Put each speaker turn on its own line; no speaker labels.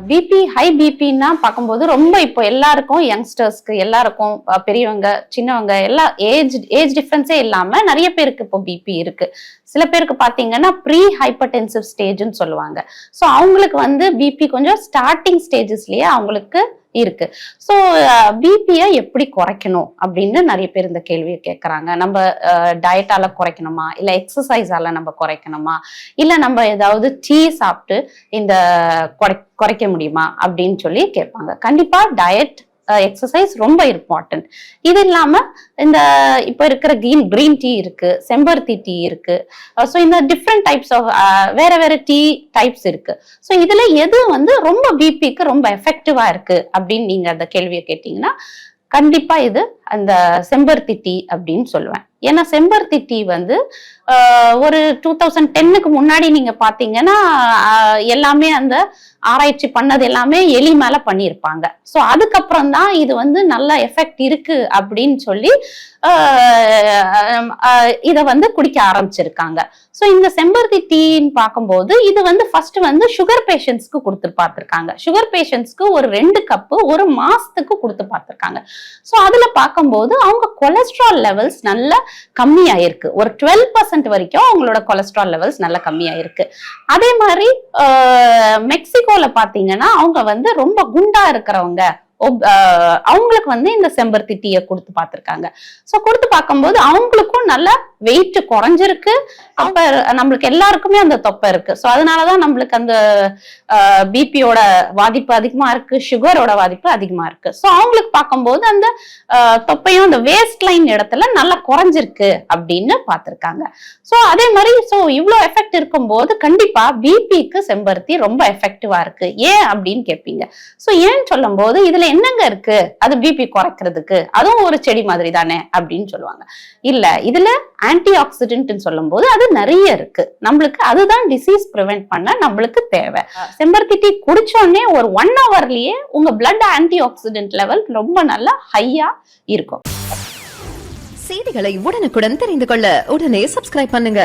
BP high பிபின்னா பார்க்கும்போது ரொம்ப இப்போ எல்லாருக்கும் யங்ஸ்டர்ஸ்க்கு எல்லாருக்கும் பெரியவங்க சின்னவங்க எல்லா ஏஜ் டிஃபரன்ஸே இல்லாம நிறைய பேருக்கு இப்போ பிபி இருக்கு. சில பேருக்கு பாத்தீங்கன்னா ப்ரீ ஹைப்பர்டென்சிவ் ஸ்டேஜ்னு சொல்லுவாங்க. ஸோ அவங்களுக்கு வந்து பிபி கொஞ்சம் ஸ்டார்டிங் ஸ்டேஜஸ்லயே அவங்களுக்கு இருக்கு. ஸோ பிபியை எப்படி குறைக்கணும் அப்படின்னு நிறைய பேர் இந்த கேள்வியை கேட்கறாங்க. நம்ம டயட்டால குறைக்கணுமா, இல்ல எக்ஸசைஸால நம்ம குறைக்கணுமா, இல்ல நம்ம ஏதாவது டீ சாப்பிட்டு இந்த குறைக்க முடியுமா அப்படின்னு சொல்லி கேட்பாங்க. கண்டிப்பா டயட் எக்ஸசைஸ் ரொம்ப இம்பார்ட்டன்ட். இது இல்லாம இந்த இப்ப இருக்கிற கிரீன் டீ இருக்கு, செம்பருத்தி டீ இருக்கு. ஸோ இந்த டிஃப்ரெண்ட் டைப்ஸ் ஆஃப் வேற வேற டீ டைப்ஸ் இருக்கு. ஸோ இதுல எது வந்து ரொம்ப பிபிக்கு ரொம்ப எஃபெக்டிவா இருக்கு அப்படின்னு நீங்க அந்த கேள்வியை கேட்டீங்கன்னா கண்டிப்பா இது அந்த செம்பருத்தி டீ அப்படின்னு சொல்லுவேன். ஏன்னா செம்பருத்தி டீ வந்து ஒரு 2010க்கு முன்னாடி நீங்க பாத்தீங்கன்னா எல்லாமே அந்த ஆராய்ச்சி பண்ணது எல்லாமே எலி மேல பண்ணியிருப்பாங்க. ஸோ அதுக்கப்புறம் தான் இது வந்து நல்ல எஃபெக்ட் இருக்கு அப்படின்னு சொல்லி இத வந்து குடிக்க ஆரம்பிச்சிருக்காங்க. ஸோ இந்த செம்பருத்தி டீன்னு பார்க்கும்போது இது வந்து ஃபர்ஸ்ட் வந்து சுகர் பேஷண்ட்ஸ்க்கு கொடுத்து பார்த்திருக்காங்க. சுகர் பேஷண்ட்ஸ்க்கு ஒரு 2 கப்பு ஒரு மாசத்துக்கு கொடுத்து பார்த்திருக்காங்க. ஸோ அதுல பார்க்கும்போது அவங்க கொலஸ்ட்ரால் லெவல்ஸ் நல்ல கம்மியாயிருக்கு. ஒரு 12% வரைக்கும் அவங்களோட கொலஸ்ட்ரால் லெவல்ஸ் நல்ல கம்மியாயிருக்கு. அதே மாதிரி மெக்சிகோல பாத்தீங்கன்னா அவங்க வந்து ரொம்ப குண்டா இருக்கிறவங்க அவங்களுக்கு வந்து இந்த செம்பருத்தி டீயை கொடுத்து பார்த்திருக்காங்க. ஸோ கொடுத்து பார்க்கும்போது அவங்களுக்கும் நல்ல வெயிட் குறைஞ்சிருக்கு. அப்ப நம்மளுக்கு எல்லாருக்குமே அந்த தொப்பை இருக்கு. ஸோ அதனாலதான் நம்மளுக்கு அந்த பிபியோட பாதிப்பு அதிகமா இருக்கு, சுகரோட பாதிப்பு அதிகமா இருக்கு. ஸோ அவங்களுக்கு பார்க்கும்போது அந்த தொப்பையும் அந்த வேஸ்ட் லைன் இடத்துல நல்லா குறைஞ்சிருக்கு அப்படின்னு பார்த்திருக்காங்க. ஸோ அதே மாதிரி ஸோ இவ்வளவு எஃபெக்ட் இருக்கும்போது கண்டிப்பா பிபிக்கு செம்பருத்தி ரொம்ப எஃபெக்டிவா இருக்கு. ஏன் அப்படின்னு கேட்பீங்க. ஸோ ஏன்னு சொல்லும் போது இதுல என்னங்க இருக்கு அது பிபி குறைக்கிறதுக்கு, அதுவும் ஒரு செடி மாதிரி தானே அப்படின்னு சொல்லுவாங்க. இல்ல, இதுல ஆன்டி ஆக்சிடென்ட் சொல்லும் போது அது நிறைய இருக்கு. நம்மளுக்கு அதுதான் டிசீஸ் பிரிவென்ட் பண்ண நம்மளுக்கு தேவை. செம்பருத்தி டீ குடிச்சோடனே ஒரு 1 ஹவர்லயே உங்க பிளட் ஆன்டி ஆக்சிடென்ட் லெவல் ரொம்ப நல்லா ஹையா இருக்கும்.
செய்திகளை உடனுக்குடன் தெரிந்து கொள்ள உடனே சப்ஸ்கிரைப் பண்ணுங்க.